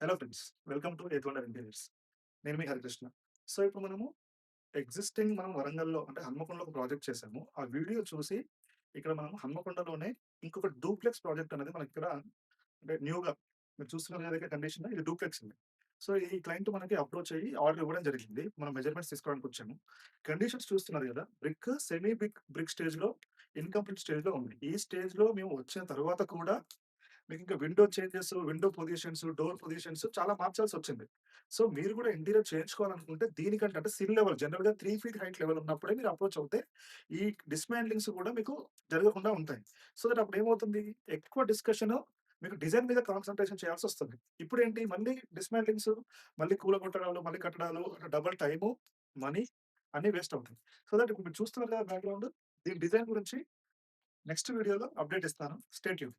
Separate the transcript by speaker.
Speaker 1: Hello friends. Welcome to eighth wonder interiors. నేను మీ Harikrishna. So, ఇప్పుడు మనము మనం వరంగల్‌లో అంటే హన్మకొండలో ఒక ప్రాజెక్ట్ చేసాము. ఆ వీడియో చూసి ఇక్కడ మనం హన్మకొండలోనే ఇంకొక డూప్లెక్స్ ప్రాజెక్ట్ అనేది మనకిక్కడ అంటే న్యూగా మీరు చూస్తున్నారు కదా ఇక్కడ కండిషన్ ఇది డూప్లెక్స్ ఉంది. సో, ఈ క్లయింట్ మనకి అప్రోచ్ అయ్యి ఆర్డర్ ఇవ్వడం జరిగింది. మనం మెజర్‌మెంట్స్ తీసుకోవడానికొచ్చాము. కండిషన్స్ చూస్తున్నారు కదా! సెమీ బ్రిక్ స్టేజ్‌లో, ఇన్‌కంప్లీట్ స్టేజ్‌లో ఉంది. ఈ స్టేజ్‌లో మేము వచ్చిన తర్వాత కూడా మీకింకా window changes, window positions, door positions చాలా మార్చాల్సొచ్చింది. సో, మీరు కూడా ఇంటీరియర్ చేయించుకోవాలనుకుంటే దీనికంటే అంటే సిల్ లెవెల్ జనరల్‌గా 3 ఫీట్ హైట్ లెవెల్ ఉన్నప్పుడే మీరు అప్రోచ్ అవుతే ఈ డిస్మాంట్లింగ్స్ కూడా మీకు జరగకుండా ఉంటాయి. సో దట్ అప్పుడేమవుతుంది ఎక్కువ డిస్కషను మీకు డిజైన్ మీద కాన్సంట్రేషన్ చేయాల్సొస్తుంది. ఇప్పుడేంటి మళ్ళీ డిస్మాంట్లింగ్స్, మళ్ళీ కూలగొట్టడాలు, మళ్ళీ కట్టడాలు డబుల్ టైము, మనీ అన్నీ వేస్ట్ అవుతాయి. సో దట్ ఇప్పుడు మీరు చూస్తున్నారు కదా బ్యాక్‌గ్రౌండ్ దీని డిజైన్ గురించి నెక్స్ట్ వీడియోలో అప్డేట్ ఇస్తాను. Stay tune.